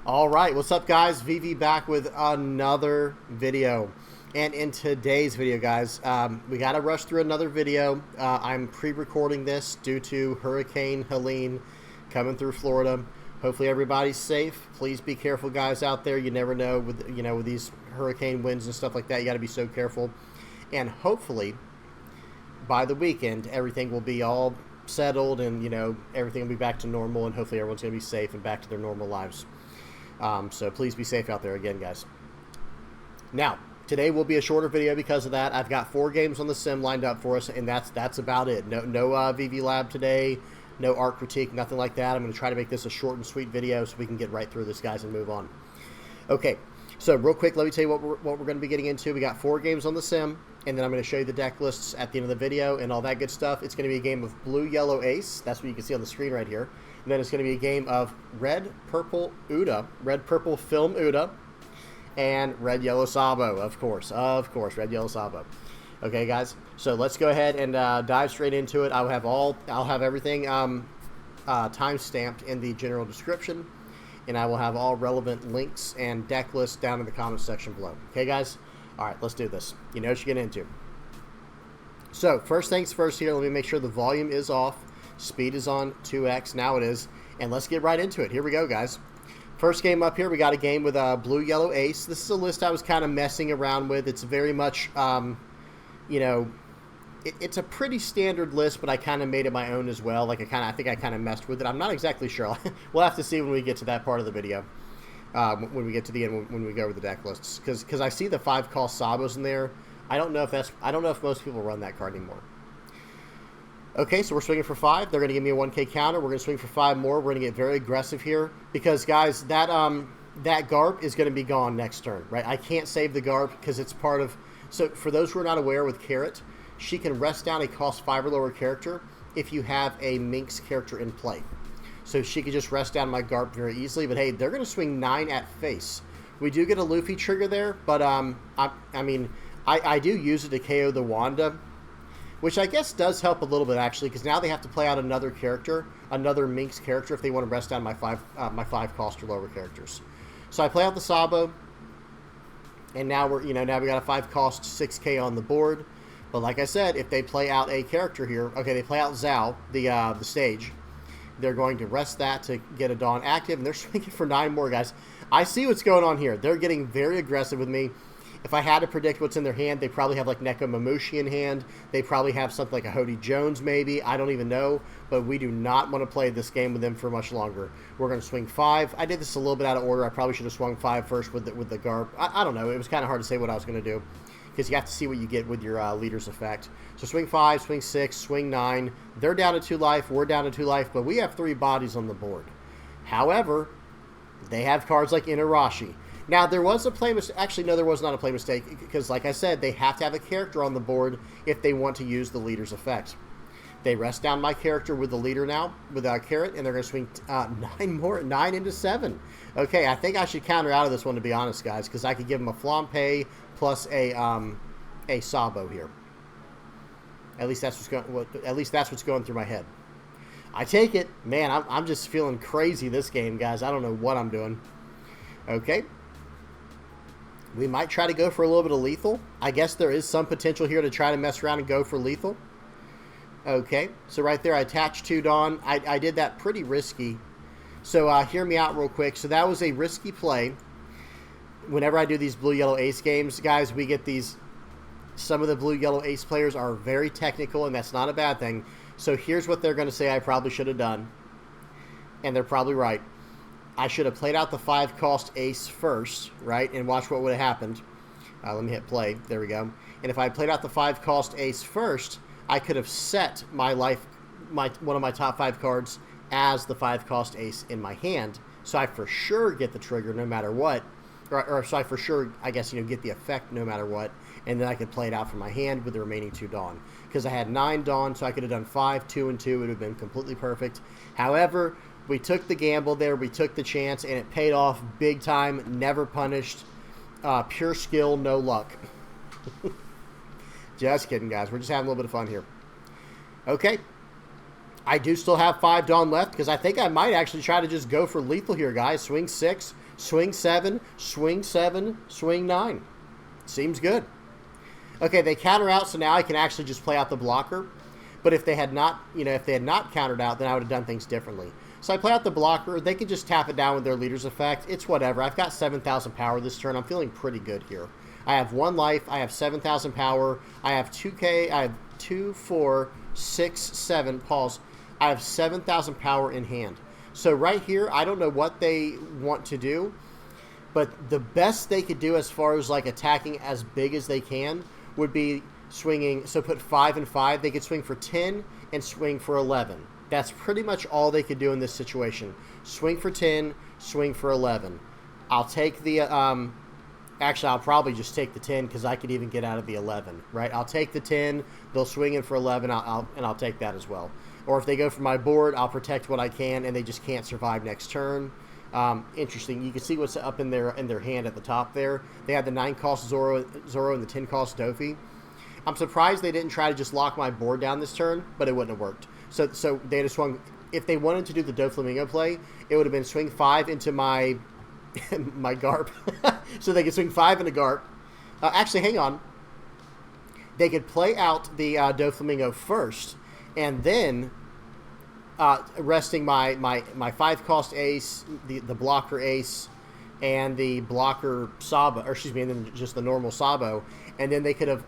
All right, what's up, guys? VV back with another video. And in today's video, guys, we got to rush through another video. I'm pre-recording this due to Hurricane Helene coming through Florida. Hopefully everybody's safe. Please be careful, guys, out there. You never know with these hurricane winds and stuff like that. You got to be so careful. And hopefully by the weekend, everything will be all settled and, everything will be back to normal, and hopefully everyone's going to be safe and back to their normal lives. So please be safe out there again, guys. Now, today will be a shorter video because of that. I've got 4 games on the sim lined up for us, and that's about it. No VV Lab today, no art critique, nothing like that. I'm going to try to make this a short and sweet video so we can get right through this, guys, and move on. Okay, so real quick, let me tell you what we're going to be getting into. We got 4 games on the sim, and then I'm going to show you the deck lists at the end of the video and all that good stuff. It's going to be a game of Blue, Yellow, Ace. That's what you can see on the screen right here. And then it's going to be a game of Red, Purple, Uta, Red, Purple, Film Uta, and Red, Yellow, Sabo, of course, Red, Yellow, Sabo. Okay, guys, so let's go ahead and dive straight into it. I'll have everything time stamped in the general description, and I will have all relevant links and deck lists down in the comments section below. Okay, guys? All right, let's do this. You know what you're getting into. So, first things first here, let me make sure the volume is off. Speed is on 2x. Now it is. And let's get right into it. Here we go, guys. First game up here, we got a game with Blue, Yellow, Ace. This is a list I was kind of messing around with. It's very much, it's a pretty standard list, but I kind of made it my own as well. I think I kind of messed with it. I'm not exactly sure. We'll have to see when we get to that part of the video. When we get to the end, when we go over the deck lists, because I see the 5-cost Sabos in there. I don't know if most people run that card anymore. Okay, so we're swinging for 5. They're going to give me a 1K counter. We're going to swing for 5 more. We're going to get very aggressive here because, guys, that Garp is going to be gone next turn, right? I can't save the Garp because it's part of. So for those who are not aware, with Carrot, she can rest down a cost 5 or lower character if you have a Minx character in play. So she could just rest down my Garp very easily. But hey, they're going to swing 9 at face. We do get a Luffy trigger there, but I do use it to KO the Wanda, which I guess does help a little bit, actually, because now they have to play out another character, another Minx character, if they want to rest down my 5 cost or lower characters. So I play out the Sabo, and now now we got a 5 cost 6K on the board. But like I said, if they play out a character here, okay, they play out Zhao, the stage. They're going to rest that to get a Dawn active, and they're swinging for 9 more, guys. I see what's going on here. They're getting very aggressive with me. If I had to predict what's in their hand, they probably have like Neko Mamushi in hand. They probably have something like a Hody Jones maybe. I don't even know. But we do not want to play this game with them for much longer. We're going to swing 5. I did this a little bit out of order. I probably should have swung 5 first with the Garp. I don't know. It was kind of hard to say what I was going to do, because you have to see what you get with your leader's effect. So swing 5, swing 6, swing 9. They're down to 2 life. We're down to 2 life. But we have 3 bodies on the board. However, they have cards like Inarashi. Now, there was a play mistake. Actually, no, there was not a play mistake, because, like I said, they have to have a character on the board if they want to use the leader's effect. They rest down my character with the leader now, with Carrot, and they're going to swing 9 into 7. Okay, I think I should counter out of this one, to be honest, guys, because I could give them a Flampe plus a Sabo here. At least that's what's going through my head. I take it. Man, I'm just feeling crazy this game, guys. I don't know what I'm doing. Okay. We might try to go for a little bit of lethal. I guess there is some potential here to try to mess around and go for lethal. Okay, so right there I attached 2 Dawn. I did that pretty risky. So hear me out real quick. So that was a risky play. Whenever I do these Blue, Yellow, Ace games, guys, we get these. Some of the Blue, Yellow, Ace players are very technical, and that's not a bad thing. So here's what they're going to say I probably should have done. And they're probably right. I should have played out the 5-cost Ace first, right? And watch what would have happened. Let me hit play. There we go. And if I played out the 5-cost Ace first, I could have set my one of my top 5 cards as the 5-cost Ace in my hand. So I for sure get the trigger no matter what. Or so I for sure, I guess, get the effect no matter what. And then I could play it out from my hand with the remaining 2 Dawn. Because I had 9 Dawn, so I could have done 5, 2, and 2. It would have been completely perfect. However, we took the gamble there. We took the chance, and it paid off big time. Never punished. Pure skill, no luck. Just kidding, guys. We're just having a little bit of fun here. Okay. I do still have 5 Dawn left because I think I might actually try to just go for lethal here, guys. Swing 6, swing 7, swing 7, swing 9. Seems good. Okay, they counter out, so now I can actually just play out the blocker. But if they had not, if they had not countered out, then I would have done things differently. So I play out the blocker. They could just tap it down with their leader's effect. It's whatever. I've got 7,000 power this turn. I'm feeling pretty good here. I have 1 life. I have 7,000 power. I have 2K. I have 2, 4, 6, 7. Pause. I have 7,000 power in hand. So right here, I don't know what they want to do, but the best they could do as far as like attacking as big as they can would be swinging. So put 5 and 5. They could swing for 10 and swing for 11. That's pretty much all they could do in this situation. Swing for 10, swing for 11. I'll take the, actually, I'll probably just take the 10 because I could even get out of the 11, right? I'll take the 10. They'll swing in for 11, and I'll take that as well. Or if they go for my board, I'll protect what I can, and they just can't survive next turn. Interesting. You can see what's up in their hand at the top there. They had the 9-cost Zoro and the 10-cost Dofi. I'm surprised they didn't try to just lock my board down this turn, but it wouldn't have worked. So they had swung. If they wanted to do the Doflamingo play, it would have been swing 5 into my my Garp. So they could swing 5 into Garp. Actually, hang on. They could play out the Doflamingo first, and then resting my 5-cost ace, the blocker ace, and the blocker Sabo, or excuse me, and then just the normal Sabo. And then they could have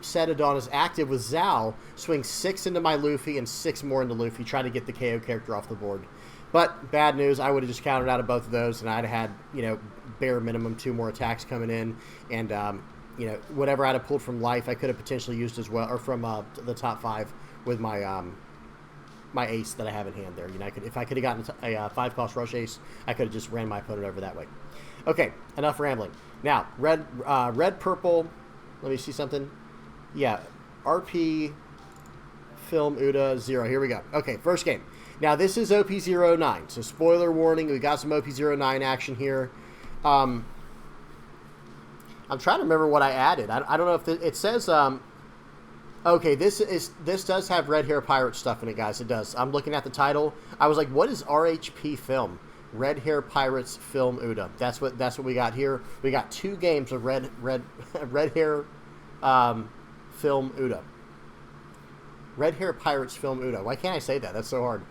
set a Dawn as active with Zhao, swing 6 into my Luffy and 6 more into Luffy, try to get the KO character off the board. But bad news, I would have just countered out of both of those, and I'd have had, bare minimum 2 more attacks coming in, and whatever I'd have pulled from life, I could have potentially used as well, or from the top 5 with my my ace that I have in hand there. If I could have gotten a 5-cost rush ace, I could have just ran my opponent over that way. Okay, enough rambling. Now, red, purple. Let me see something. Yeah, RP Film Uta 0. Here we go. Okay, first game. Now, this is OP09. So, spoiler warning. We got some OP09 action here. I'm trying to remember what I added. I don't know if it says. Okay, this does have Red Hair Pirate stuff in it, guys. It does. I'm looking at the title. I was like, what is RHP Film? Red Hair Pirates Film Uta. That's what we got here. We got 2 games of red hair Film Uta. Red Hair Pirates Film Uta. Why can't I say that? That's so hard.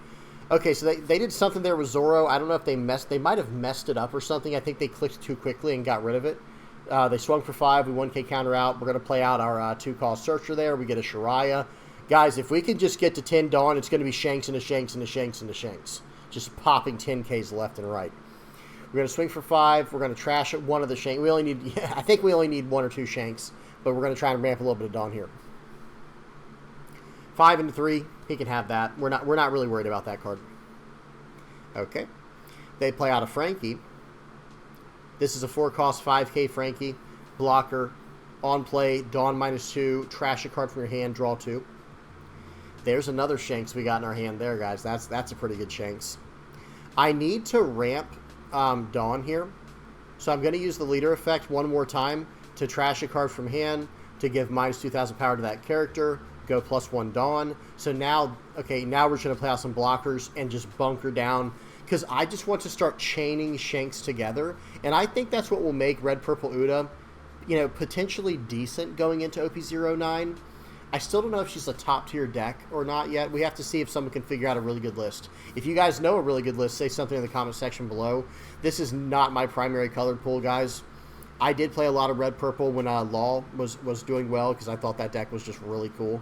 Okay, so they did something there with Zoro. I don't know if they might have messed it up or something. I think they clicked too quickly and got rid of it. They swung for 5. We 1K counter out. We're going to play out our 2-cost Searcher there. We get a Shiraya. Guys, if we can just get to 10 Dawn, it's going to be Shanks into Shanks into Shanks into Shanks. Just popping 10Ks left and right. We're going to swing for 5. We're going to trash one of the Shanks. I think we only need 1 or 2 Shanks, but we're going to try and ramp a little bit of Dawn here. 5 into 3. He can have that. We're not really worried about that card. Okay. They play out a Frankie. This is a 4-cost 5K Frankie. Blocker. On play. Dawn -2. Trash a card from your hand. Draw 2. There's another Shanks we got in our hand there, guys. That's a pretty good Shanks. I need to ramp Dawn here. So I'm going to use the leader effect one more time to trash a card from hand to give -2,000 power to that character. Go +1 Dawn. So now we're just going to play out some blockers and just bunker down. Because I just want to start chaining Shanks together. And I think that's what will make Red Purple Uta, potentially decent going into OP09. I still don't know if she's a top-tier deck or not yet. We have to see if someone can figure out a really good list. If you guys know a really good list, say something in the comment section below. This is not my primary colored pool, guys. I did play a lot of red-purple when Law was doing well because I thought that deck was just really cool.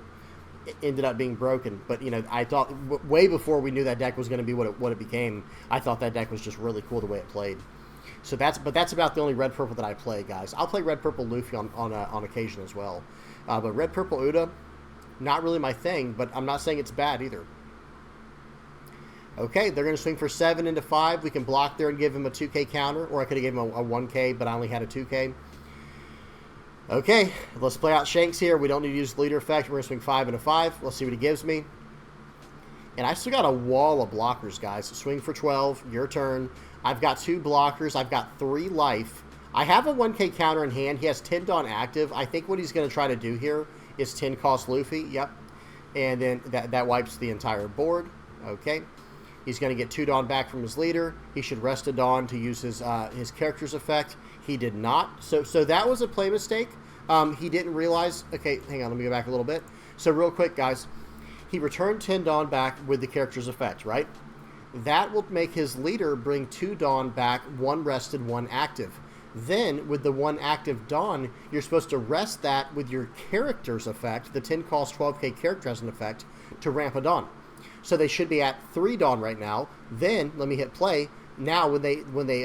It ended up being broken, but, I thought way before we knew that deck was going to be what it became, I thought that deck was just really cool the way it played. So that's about the only red-purple that I play, guys. I'll play red-purple Luffy on occasion as well. But Red Purple Uta, not really my thing, but I'm not saying it's bad either. Okay, they're going to swing for 7 into 5. We can block there and give him a 2K counter, or I could have given him a 1K, but I only had a 2K. Okay, let's play out Shanks here. We don't need to use the leader effect. We're going to swing 5 into 5. Let's see what he gives me. And I still got a wall of blockers, guys. Swing for 12. Your turn. I've got 2 blockers. I've got 3 life. I have a 1K counter in hand. He has 10 Dawn active. I think what he's going to try to do here is 10 cost Luffy. Yep. and then that wipes the entire board. Okay. He's going to get 2 Dawn back from his leader. He should rest a Dawn to use his character's effect. He did not. So that was a play mistake. He didn't realize. Okay, hang on. Let me go back a little bit. So real quick, guys. He returned 10 Dawn back with the character's effect, right? That will make his leader bring 2 Dawn back, 1 rested, 1 active. Then, with the 1 active Dawn, you're supposed to rest that with your character's effect. The 10 cost 12k character has an effect to ramp a Dawn. So they should be at 3 Dawn right now. Then, let me hit play. Now, when they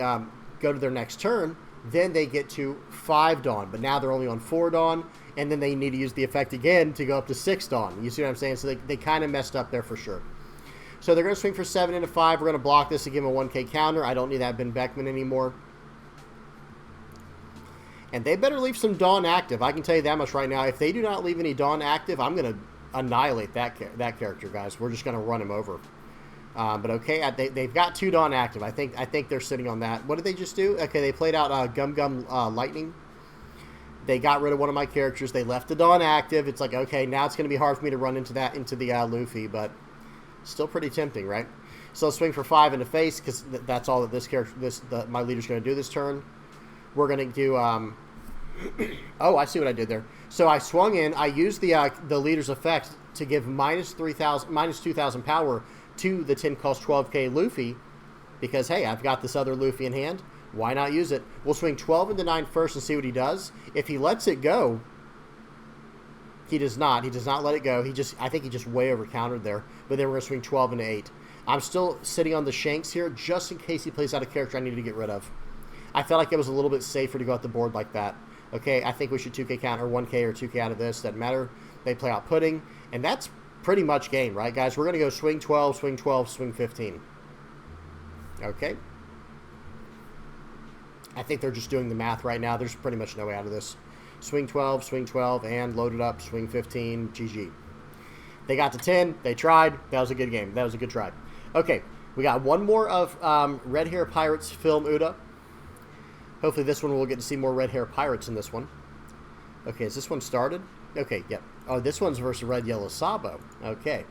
go to their next turn, then they get to 5 Dawn. But now they're only on 4 Dawn, and then they need to use the effect again to go up to 6 Dawn. You see what I'm saying? So they kind of messed up there for sure. So they're going to swing for 7 into 5. We're going to block this to give him a 1k counter. I don't need that Ben Beckman anymore. And they better leave some Dawn active. I can tell you that much right now. If they do not leave any Dawn active, I'm going to annihilate that character, guys. We're just going to run him over. But okay, they've got 2 Dawn active. I think they're sitting on that. What did they just do? Okay, they played out Gum Gum Lightning. They got rid of one of my characters. They left the Dawn active. It's like, okay, now it's going to be hard for me to run into the Luffy, but still pretty tempting, right? So let's swing for 5 into face because that's all that this character, my leader's going to do this turn. We're going to do. Oh, I see what I did there. So I swung in. I used the leader's effect to give minus 2,000 power to the 10 cost 12k Luffy because, hey, I've got this other Luffy in hand. Why not use it? We'll swing 12 into 9 first and see what he does. If he lets it go, he does not. He does not let it go. I think he just way over countered there. But then we're going to swing 12 into 8. I'm still sitting on the shanks here just in case he plays out a character I needed to get rid of. I felt like it was a little bit safer to go out the board like that. Okay, I think we should 2k counter, 1k or 2k out of this. Doesn't matter. They play out pudding. And that's pretty much game, right, guys? We're going to go swing 12, swing 12, swing 15. Okay. I think they're just doing the math right now. There's pretty much no way out of this. Swing 12, and load it up, swing 15, GG. They got to 10. They tried. That was a good game. That was a good try. Okay, we got one more of Red Hair Pirates film Uta. Hopefully this one we'll get to see more Red Hair Pirates in this one. Okay, is this one started? Okay, yep. Oh, this one's versus Red Yellow Sabo. Okay.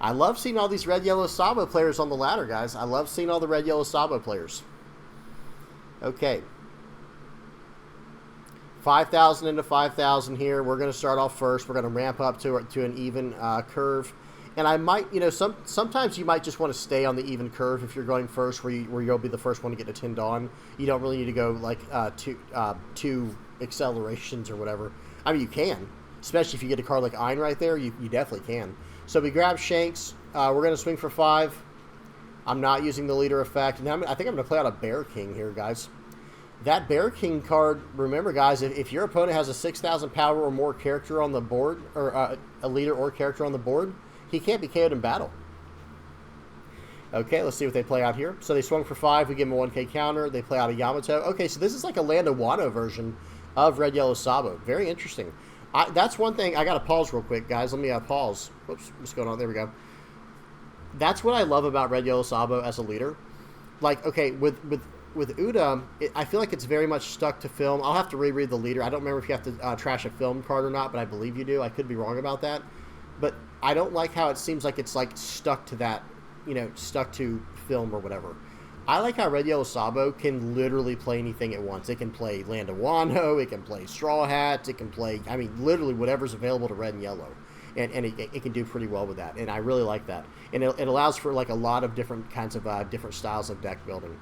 I love seeing all these Red Yellow Sabo players on the ladder, guys. I love seeing all the Red Yellow Sabo players. Okay. 5,000 into 5,000 here. We're going to start off first. We're going to ramp up to an even curve. And I might, sometimes you might just want to stay on the even curve if you're going first, where you'll be the first one to get to 10 Dawn. You don't really need to go like two accelerations or whatever. I mean, you can, especially if you get a card like Ein right there. You definitely can. So we grab Shanks. We're going to swing for 5. I'm not using the leader effect. Now I think I'm going to play out a Bear King here, guys. That Bear King card, remember, guys, if your opponent has a 6,000 power or more character on the board, or a leader or character on the board, he can't be KO'd in battle. Okay, let's see what they play out here. So they swung for 5. We give them a 1k counter. They play out a Yamato. Okay, so this is like a Land of Wano version of Red Yellow Sabo. Very interesting. That's one thing. I got to pause real quick, guys. Let me pause. Whoops, what's going on? There we go. That's what I love about Red Yellow Sabo as a leader. Like, okay, with Uta, I feel like it's very much stuck to film. I'll have to reread the leader. I don't remember if you have to trash a film card or not, but I believe you do. I could be wrong about that. But I don't like how it seems like it's like stuck to that, stuck to film or whatever. I like how Red Yellow Sabo can literally play anything it wants. It can play Land of Wano, it can play Straw Hats, it can play, literally whatever's available to red and yellow. And it can do pretty well with that. And I really like that. And it allows for like a lot of different kinds of different styles of deck building.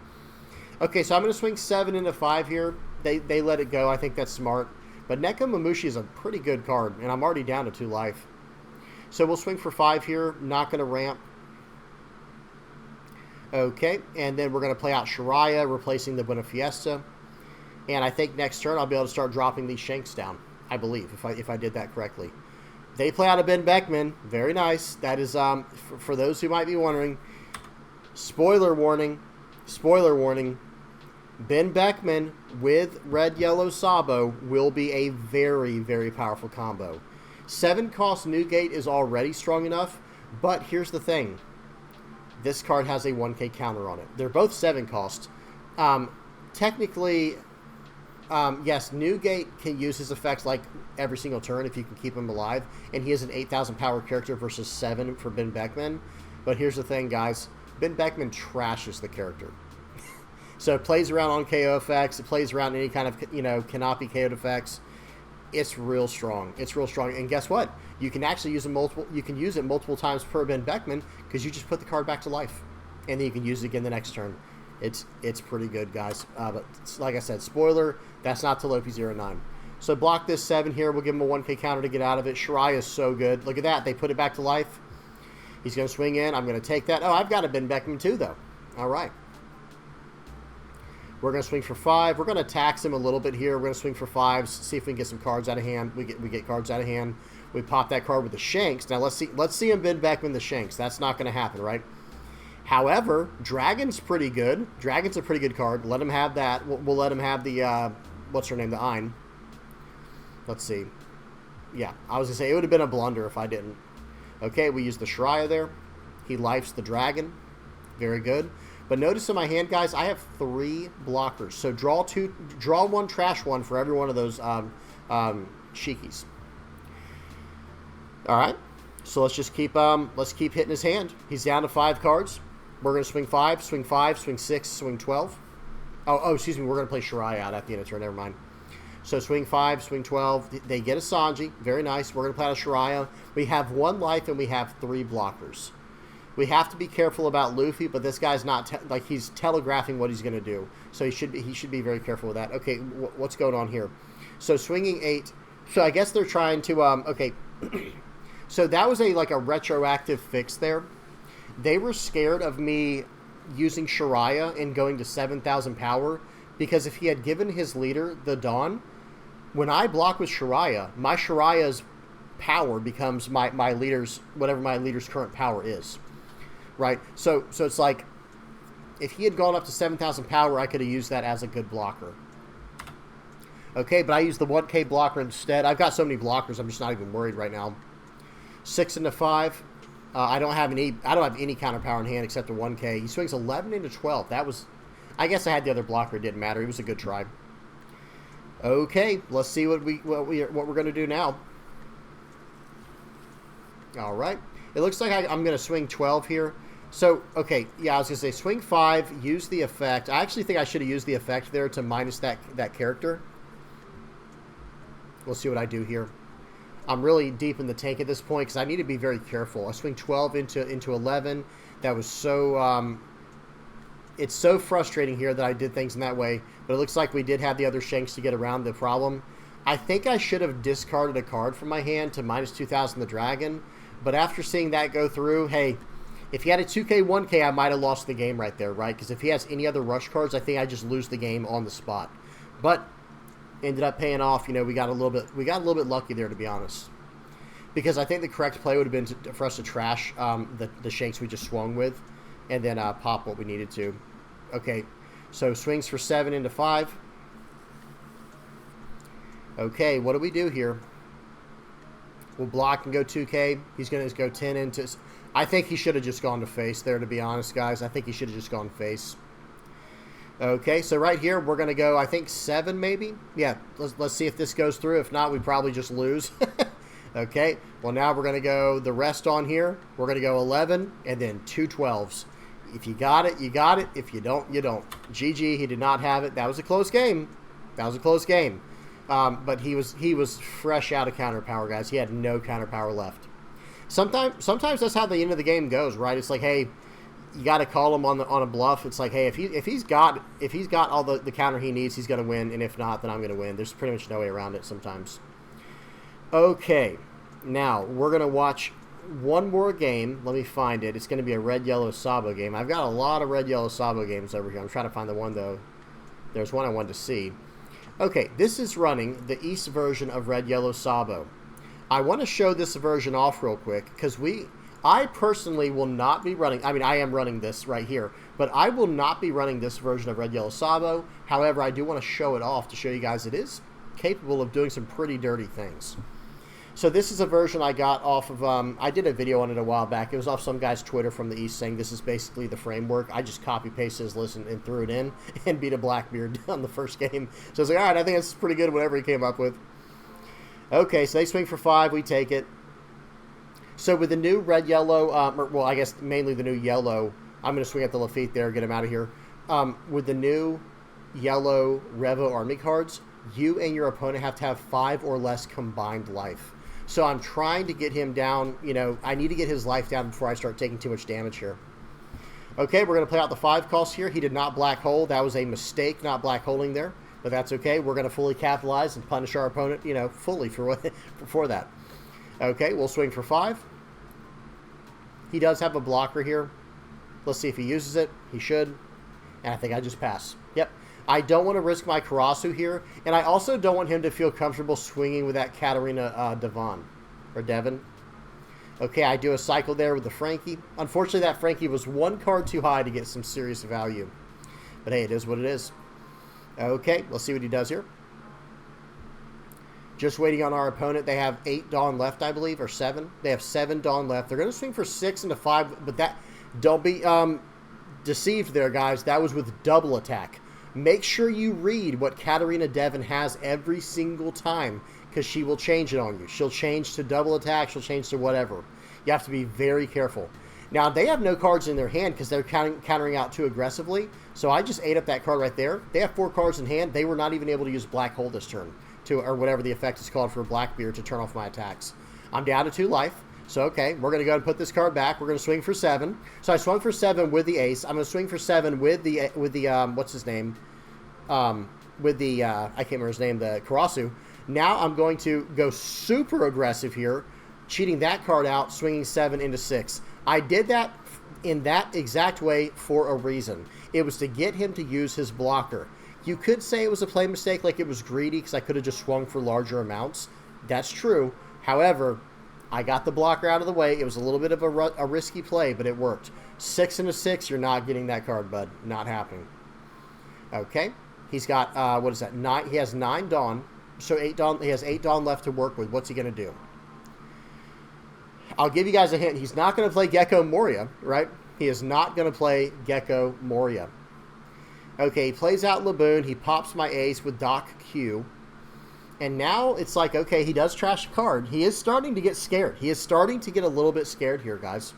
Okay, so I'm going to swing 7 into 5 here. They let it go. I think that's smart. But Neko Mamushi is a pretty good card, and I'm already down to 2 life. So we'll swing for 5 here. Not going to ramp. Okay, and then we're going to play out Shiraya, replacing the Buena Fiesta. And I think next turn I'll be able to start dropping these Shanks down, I believe, if I did that correctly. They play out a Ben Beckman. Very nice. That is, for those who might be wondering, spoiler warning. Spoiler warning. Ben Beckman with Red Yellow Sabo will be a very, very powerful combo. 7 cost Newgate is already strong enough, but here's the thing. This card has a 1k counter on it. They're both 7 cost. Technically, Yes, Newgate can use his effects like every single turn if you can keep him alive, and he is an 8,000 power character versus 7 for Ben Beckman. But here's the thing, guys. Ben Beckman trashes the character. So it plays around on KO effects. It plays around any kind of, cannot be KO'd effects. It's real strong. It's real strong. And guess what? You can actually use it multiple. You can use it multiple times per Ben Beckman because you just put the card back to life, and then you can use it again the next turn. It's pretty good, guys. But like I said, spoiler, that's not till OP09. So block this 7 here. We'll give him a 1K counter to get out of it. Shirai is so good. Look at that. They put it back to life. He's going to swing in. I'm going to take that. Oh, I've got a Ben Beckman too, though. All right. We're going to swing for 5. We're going to tax him a little bit here. We're going to swing for 5s, see if we can get some cards out of hand. We get cards out of hand. We pop that card with the Shanks. Now let's see him Ben Beckman the Shanks. That's not going to happen, right? However, Dragon's pretty good. Dragon's a pretty good card. Let him have that. We'll let him have the, what's her name, the Ein. Let's see. Yeah, I was going to say, it would have been a blunder if I didn't. Okay, we use the Shiraya there. He lifes the Dragon. Very good. But notice in my hand, guys, I have 3 blockers. So draw 1, trash 1 for every one of those Shikis. All right. So let's just keep hitting his hand. He's down to 5 cards. We're going to swing 5, swing 5, swing 6, swing 12. Oh, excuse me. We're going to play Shiraya out at the end of turn. Never mind. So swing 5, swing 12. They get a Sanji. Very nice. We're going to play out a Shiraya. We have 1 life and we have 3 blockers. We have to be careful about Luffy, but this guy's not he's telegraphing what he's going to do. So he should be very careful with that. Okay, what's going on here? So swinging 8. So I guess they're trying to okay. So that was a retroactive fix there. They were scared of me using Shiraya and going to 7,000 power because if he had given his leader the Dawn, when I block with Shiraya, my Shiraya's power becomes my leader's, whatever my leader's current power is. Right? So it's like, if he had gone up to 7,000 power, I could have used that as a good blocker. Okay, but I used the 1K blocker instead. I've got so many blockers, I'm just not even worried right now. 6 into 5. I don't have any counter power in hand except a 1K. He swings 11 into 12. That was, I guess I had the other blocker. It didn't matter. It was a good try. Okay, let's see what we're going to do now. All right. It looks like I'm going to swing 12 here. So, okay, yeah, I was going to say swing 5, use the effect. I actually think I should have used the effect there to minus that character. We'll see what I do here. I'm really deep in the tank at this point because I need to be very careful. I swing 12 into 11. That was so... it's so frustrating here that I did things in that way. But it looks like we did have the other Shanks to get around the problem. I think I should have discarded a card from my hand to minus 2,000 the Dragon. But after seeing that go through, hey, if he had a 2K, 1K, I might have lost the game right there, right? Because if he has any other rush cards, I think I just lose the game on the spot. But ended up paying off. We got a little bit lucky there, to be honest. Because I think the correct play would have been for us to trash the Shanks we just swung with, and then pop what we needed to. Okay, so swings for 7 into 5. Okay, what do we do here? We'll block and go 2K. He's going to go 10 into... I think he should have just gone to face there, to be honest, guys. I think he should have just gone face. Okay, so right here, we're going to go, I think, 7 maybe? Yeah, let's see if this goes through. If not, we probably just lose. Okay, well, now we're going to go the rest on here. We're going to go 11 and then 2 12s. If you got it, you got it. If you don't, you don't. GG, he did not have it. That was a close game. That was a close game. But he was fresh out of counter power, guys. He had no counter power left. Sometimes that's how the end of the game goes, right? It's like, hey, you got to call him on a bluff. It's like, hey, if he's got all the counter he needs, he's going to win, and if not, then I'm going to win. There's pretty much no way around it sometimes. Okay, now we're going to watch one more game. Let me find it. It's going to be a Red Yellow Sabo game. I've got a lot of Red Yellow Sabo games over here. I'm trying to find the one, though. There's one I wanted to see. Okay, this is running the East version of Red Yellow Sabo. I want to show this version off real quick because I personally will not be running, I mean, I am running this right here, but I will not be running this version of Red Yellow Sabo. However, I do want to show it off to show you guys it is capable of doing some pretty dirty things. So this is a version I got off of, I did a video on it a while back. It was off some guy's Twitter from the East saying this is basically the framework. I just copy-pasted his list and threw it in and beat a Blackbeard on the first game. So I was like, all right, I think that's pretty good, whatever he came up with. Okay, so they swing for 5. We take it. So with the new red-yellow, well, I guess mainly the new yellow, I'm going to swing at the Lafitte there, get him out of here. With the new yellow Revo Army cards, you and your opponent have to have 5 or less combined life. So I'm trying to get him down, you know, I need to get his life down before I start taking too much damage here. Okay, we're going to play out the 5 cost here. He did not black hole. That was a mistake, not black holing there. But that's okay. We're going to fully capitalize and punish our opponent, you know, fully for that. Okay, we'll swing for 5. He does have a blocker here. Let's see if he uses it. He should. And I think I just pass. Yep. I don't want to risk my Karasu here, and I also don't want him to feel comfortable swinging with that Katarina Devon. Okay, I do a cycle there with the Frankie. Unfortunately, that Frankie was 1 card too high to get some serious value. But hey, it is what it is. Okay, let's see what he does here. Just waiting on our opponent. They have 8 Dawn left, I believe, or 7. They have 7 Dawn left. They're going to swing for 6 into 5, but that, don't be deceived there, guys. That was with double attack. Make sure you read what Katarina Devon has every single time, because she will change it on you. She'll change to double attack. She'll change to whatever. You have to be very careful. Now, they have no cards in their hand because they're countering out too aggressively. So I just ate up that card right there. They have 4 cards in hand. They were not even able to use Black Hole this turn, or whatever the effect is called for Blackbeard, to turn off my attacks. I'm down to 2 life. So, okay, we're going to go ahead and put this card back. We're going to swing for 7. So I swung for 7 with the ace. I'm going to swing for 7 with the what's his name? I can't remember his name, the Karasu. Now I'm going to go super aggressive here, cheating that card out, swinging 7 into 6. I did that in that exact way for a reason. It was to get him to use his blocker. You could say it was a play mistake, like it was greedy, because I could have just swung for larger amounts. That's true. However, I got the blocker out of the way. It was a little bit of a risky play, but it worked. 6 into 6, you're not getting that card, bud. Not happening. Okay. He's got, what is that? 9. He has 9 Dawn. So 8 Dawn. He has 8 Dawn left to work with. What's he going to do? I'll give you guys a hint. He's not going to play Gecko Moria, right? He is not going to play Gecko Moria. Okay, he plays out Laboon. He pops my ace with Doc Q. And now it's like, okay, he does trash a card. He is starting to get scared. He is starting to get a little bit scared here, guys.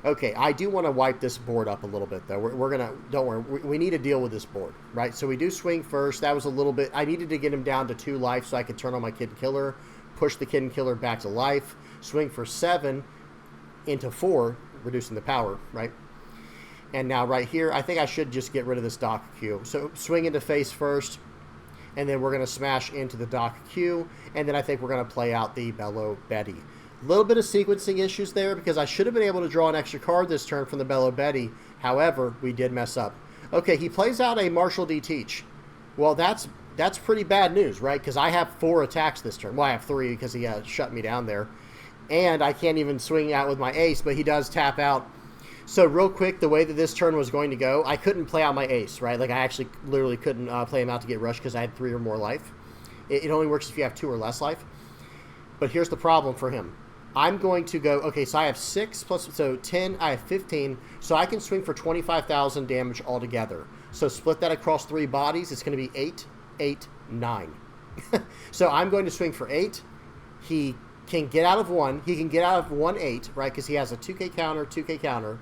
Okay, I do want to wipe this board up a little bit, though. We're going to, don't worry, we need to deal with this board, right? So we do swing first. That was a little bit, I needed to get him down to 2 life so I could turn on my Kid Killer, push the Kid Killer back to life, swing for 7 into 4, reducing the power, right? And now right here, I think I should just get rid of this Doc Q. So swing into face first, and then we're going to smash into the Doc Q, and then I think we're going to play out the Bello Betty. A little bit of sequencing issues there because I should have been able to draw an extra card this turn from the Bello Betty. However, we did mess up. Okay, he plays out a Marshall D. Teach. Well, that's pretty bad news, right? Because I have 4 attacks this turn. Well, I have 3 because he shut me down there. And I can't even swing out with my ace, but he does tap out. So real quick, the way that this turn was going to go, I couldn't play out my ace, right? Like I actually literally couldn't play him out to get rushed because I had 3 or more life. It only works if you have 2 or less life. But here's the problem for him. I'm going to go, okay, so I have 6 plus, so 10, I have 15, so I can swing for 25,000 damage altogether. So split that across 3 bodies, it's going to be 8, 8, 9. So I'm going to swing for 8. He can get out of 1. He can get out of 1, 8, right, because he has a 2K counter, 2K counter.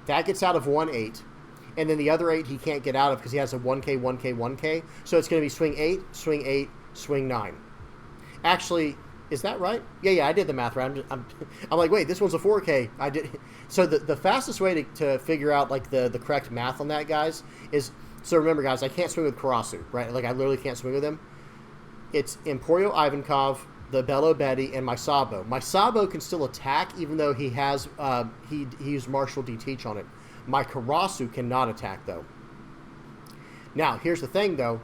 That gets out of 1, 8. And then the other 8 he can't get out of because he has a 1K, 1K, 1K. So it's going to be swing 8, swing 8, swing 9. Actually, is that right? Yeah, I did the math right. I'm like, wait, this one's a 4K. I did. So the fastest way to figure out like the correct math on that, guys, is, so remember, guys, I can't swing with Karasu, right? Like I literally can't swing with him. It's Emporio Ivankov, the Bello Betty, and my Sabo. My Sabo can still attack even though he has he used Marshall D. Teach on it. My Karasu cannot attack though. Now here's the thing though.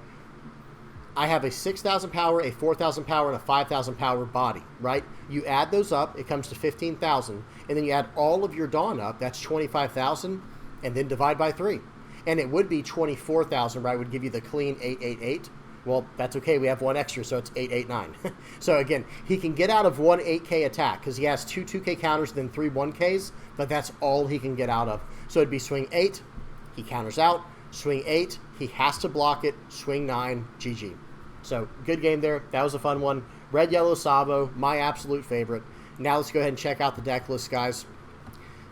I have a 6,000 power, a 4,000 power, and a 5,000 power body, right? You add those up, it comes to 15,000, and then you add all of your Dawn up, that's 25,000, and then divide by 3. And it would be 24,000, right? Would give you the clean 888. Well, that's okay. We have one extra, so it's 8, 8, 9. So again, he can get out of one 8K attack because he has two 2K counters, then three 1Ks, but that's all he can get out of. So it'd be swing 8, he counters out. Swing 8, he has to block it. Swing 9, GG. So good game there. That was a fun one. Red, Yellow, Sabo, my absolute favorite. Now let's go ahead and check out the deck list, guys.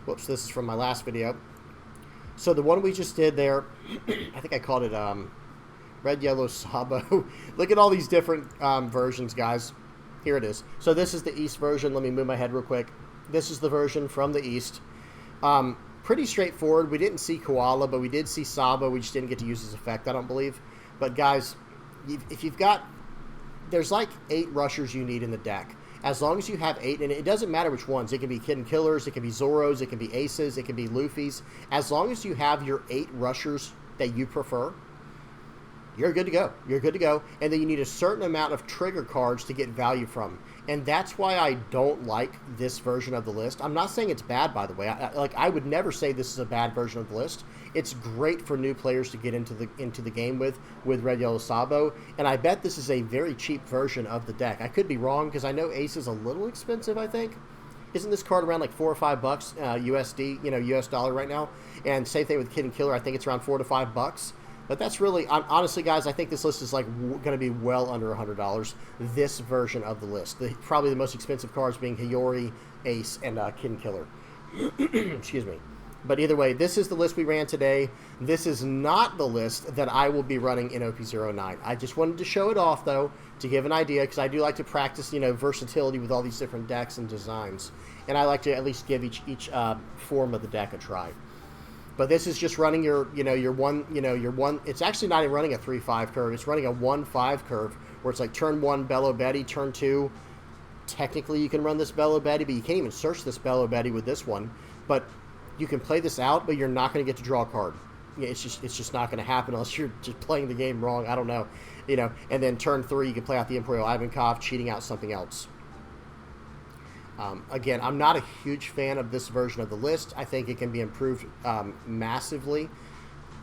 Whoops, this is from my last video. So the one we just did there, I think I called it Red, Yellow, Sabo. Look at all these different versions, guys. Here it is. So this is the East version. Let me move my head real quick. This is the version from the East. Pretty straightforward. We didn't see Koala, but we did see Sabo. We just didn't get to use his effect, I don't believe. But guys, if you've got... There's like 8 rushers you need in the deck. As long as you have 8, and it doesn't matter which ones. It can be Kid Killers, it can be Zoros, it can be Aces, it can be Luffys. As long as you have your 8 rushers that you prefer, you're good to go. You're good to go. And then you need a certain amount of trigger cards to get value from. And that's why I don't like this version of the list. I'm not saying it's bad, by the way. I would never say this is a bad version of the list. It's great for new players to get into the game with Red, Yellow, Sabo. And I bet this is a very cheap version of the deck. I could be wrong because I know Ace is a little expensive, I think. Isn't this card around like $4 or $5 USD, US dollar right now? And same thing with Kid and Killer. I think it's around $4 to $5. But that's really, honestly, guys, I think this list is like going to be well under $100. This version of the list. Probably the most expensive cards being Hiyori, Ace, and Kid and Killer. Excuse me. But either way, this is the list we ran today. This is not the list that I will be running in OP09. I just wanted to show it off, though, to give an idea, because I do like to practice, versatility with all these different decks and designs. And I like to at least give each form of the deck a try. But this is just running your one, it's actually not even running a 3-5 curve. It's running a 1-5 curve where it's like turn 1, Bello Betty, turn 2. Technically, you can run this Bello Betty, but you can't even search this Bello Betty with this one. But you can play this out, but you're not going to get to draw a card. It's just not going to happen unless you're just playing the game wrong. I don't know, And then turn 3, you can play out the Imperial Ivankov, cheating out something else. Again, I'm not a huge fan of this version of the list. I think it can be improved massively,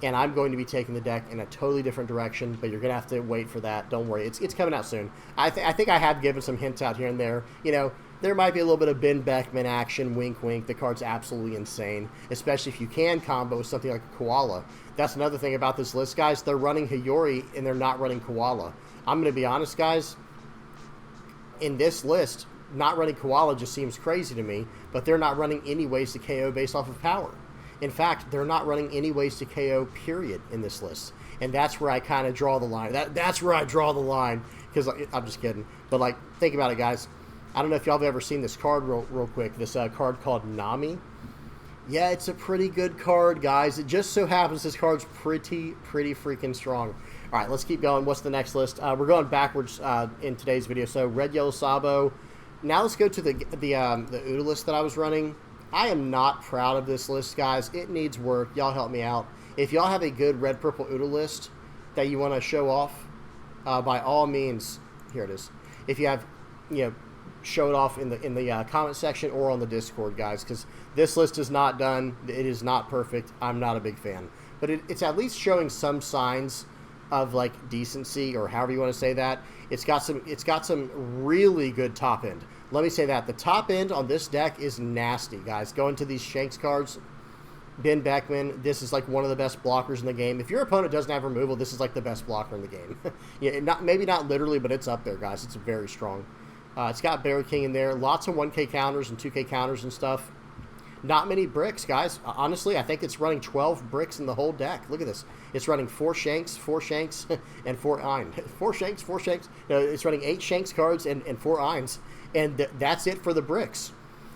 and I'm going to be taking the deck in a totally different direction, but you're going to have to wait for that. Don't worry. It's coming out soon. I think I have given some hints out here and there. There might be a little bit of Ben Beckman action, wink, wink. The card's absolutely insane, especially if you can combo with something like a Koala. That's another thing about this list, guys. They're running Hiyori, and they're not running Koala. I'm going to be honest, guys. In this list, not running Koala just seems crazy to me, but they're not running any ways to KO based off of power. In fact, they're not running any ways to KO, period, in this list. And that's where I kind of draw the line. That's where I draw the line, because I'm just kidding. But, think about it, guys. I don't know if y'all have ever seen this card real quick, this card called Nami. Yeah, it's a pretty good card, guys. It just so happens this card's pretty freaking strong. All right, let's keep going. What's the next list? We're going backwards in today's video. So, Red, Yellow, Sabo. Now let's go to the Uta list that I was running. I am not proud of this list, guys. It needs work. Y'all help me out. If y'all have a good red, purple Uta list that you want to show off, by all means, here it is. If you have, show it off in the comment section or on the Discord, guys, because this list is not done. It is not perfect. I'm not a big fan, but it's at least showing some signs of decency, or however you want to say that. It's got some really good top end. Let me say that the top end on this deck is nasty, guys. Going to these Shanks cards, Ben Beckman, this is one of the best blockers in the game. If your opponent doesn't have removal, this is the best blocker in the game. Yeah, maybe not literally, but it's up there, guys. It's very strong. It's got Barrow King in there, lots of 1K counters and 2K counters and stuff. Not many bricks, guys. Honestly, I think it's running 12 bricks in the whole deck. Look at this. It's running 4 Shanks, and 4 Ein. 4 Shanks, 4 Shanks. No, it's running 8 Shanks cards and 4 Eins. And that's it for the bricks.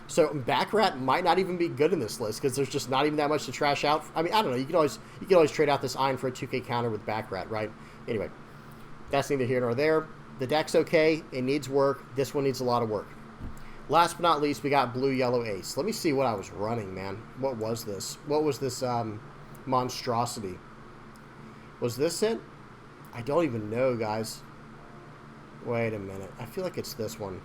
So Backrat might not even be good in this list because there's just not even that much to trash out. I mean, I don't know. You can always trade out this Ein for a 2K counter with Backrat, right? Anyway, that's neither here nor there. The deck's okay. It needs work. This one needs a lot of work. Last but not least, we got Blue, Yellow, Ace. Let me see what I was running, man. What was this? What was this monstrosity? Was this it? I don't even know, guys. Wait a minute. I feel like it's this one.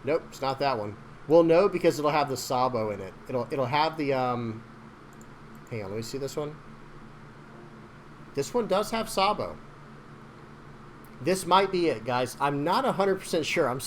Nope, it's not that one. Well, no, because it'll have the Sabo in it. It'll have the hang on, let me see this one. This one does have Sabo. This might be it, guys. I'm not 100% sure.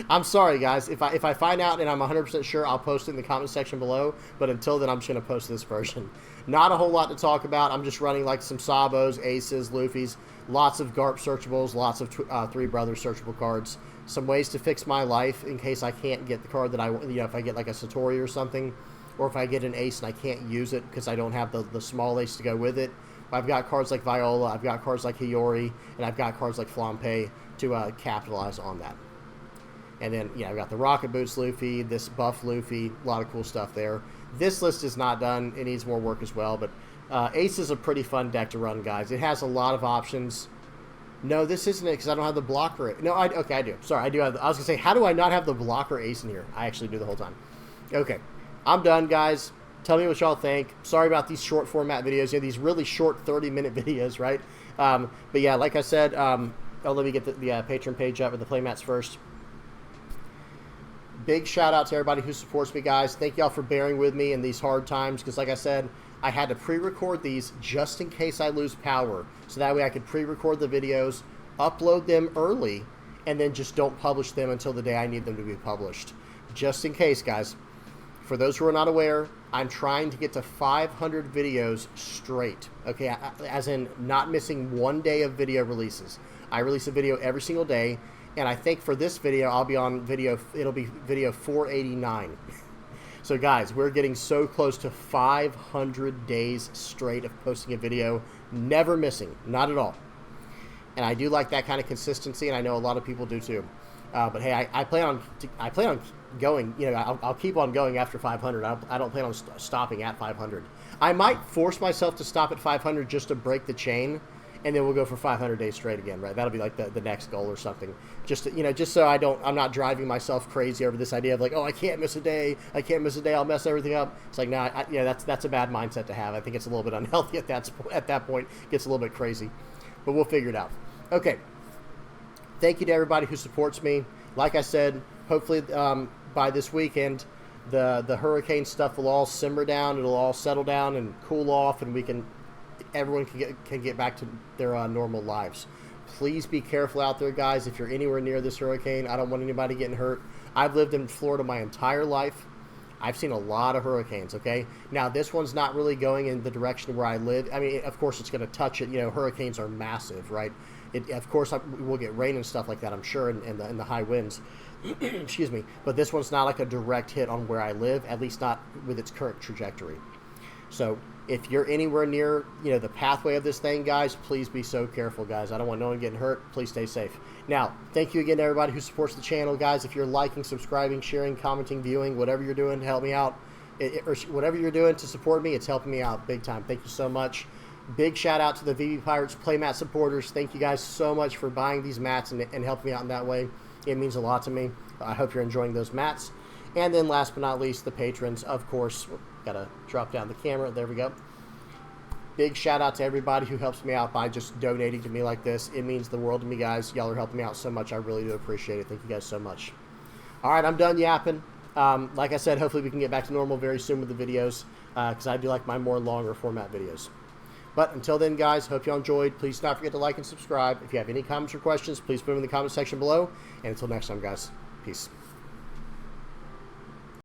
I'm sorry, guys. If I find out and I'm 100% sure, I'll post it in the comment section below. But until then, I'm just going to post this version. Not a whole lot to talk about. I'm just running like some Sabos, Aces, Luffys, lots of Garp searchables, lots of Three Brothers searchable cards. Some ways to fix my life in case I can't get the card that I want. You know, if I get like a Satori or something, or if I get an Ace and I can't use it because I don't have the small Ace to go with it. I've got cards like Viola, I've got cards like Hiyori, and I've got cards like Flampe to capitalize on that. And then, I've got the Rocket Boots Luffy, this Buff Luffy, a lot of cool stuff there. This list is not done. It needs more work as well, but Ace is a pretty fun deck to run, guys. It has a lot of options. No, this isn't it because I don't have the blocker. No, okay, I do. Sorry, I do have. I was going to say, how do I not have the blocker Ace in here? I actually do the whole time. Okay, I'm done, guys. Tell me what y'all think. Sorry about these short format videos. These really short 30-minute videos, right? But yeah, like I said, let me get the Patreon page up with the playmats first. Big shout out to everybody who supports me, guys. Thank y'all for bearing with me in these hard times because, like I said, I had to pre-record these just in case I lose power. So that way I could pre-record the videos, upload them early, and then just don't publish them until the day I need them to be published. Just in case, guys. For those who are not aware, I'm trying to get to 500 videos straight, okay, as in not missing one day of video releases. I release a video every single day, and I think for this video, I'll be on video, it'll be video 489. So guys, we're getting so close to 500 days straight of posting a video, never missing, not at all. And I do like that kind of consistency, and I know a lot of people do too. But hey, I plan on going. I'll keep on going after 500. I don't plan on stopping at 500. I might force myself to stop at 500 just to break the chain, and then we'll go for 500 days straight again. Right? That'll be like the next goal or something. Just to, just so I'm not driving myself crazy over this idea of like, oh, I can't miss a day. I can't miss a day. I'll mess everything up. It's like, nah, that's a bad mindset to have. I think it's a little bit unhealthy at that point. It gets a little bit crazy, but we'll figure it out. Okay. Thank you to everybody who supports me. Like I said, hopefully by this weekend, the hurricane stuff will all simmer down. It'll all settle down and cool off, and everyone can get back to their normal lives. Please be careful out there, guys. If you're anywhere near this hurricane, I don't want anybody getting hurt. I've lived in Florida my entire life. I've seen a lot of hurricanes, okay? Now, this one's not really going in the direction where I live. I mean, of course, it's going to touch it. Hurricanes are massive, right? Of course, we'll get rain and stuff like that, I'm sure, and the high winds. Excuse me. But this one's not like a direct hit on where I live, at least not with its current trajectory. So if you're anywhere near, the pathway of this thing, guys, please be so careful, guys. I don't want no one getting hurt. Please stay safe. Now, thank you again to everybody who supports the channel, guys. If you're liking, subscribing, sharing, commenting, viewing, whatever you're doing to help me out, or whatever you're doing to support me, it's helping me out big time. Thank you so much. Big shout out to the VB Pirates playmat supporters. Thank you guys so much for buying these mats and helping me out in that way. It means a lot to me. I hope you're enjoying those mats. And then last but not least, the patrons, of course. Gotta drop down the camera. There we go. Big shout out to everybody who helps me out by just donating to me like this. It means the world to me, guys. Y'all are helping me out so much. I really do appreciate it. Thank you guys so much. All right, I'm done yapping. Like I said, hopefully we can get back to normal very soon with the videos because I do like my more longer format videos. But until then, guys, hope y'all enjoyed. Please do not forget to like and subscribe. If you have any comments or questions, please put them in the comment section below. And until next time, guys, peace.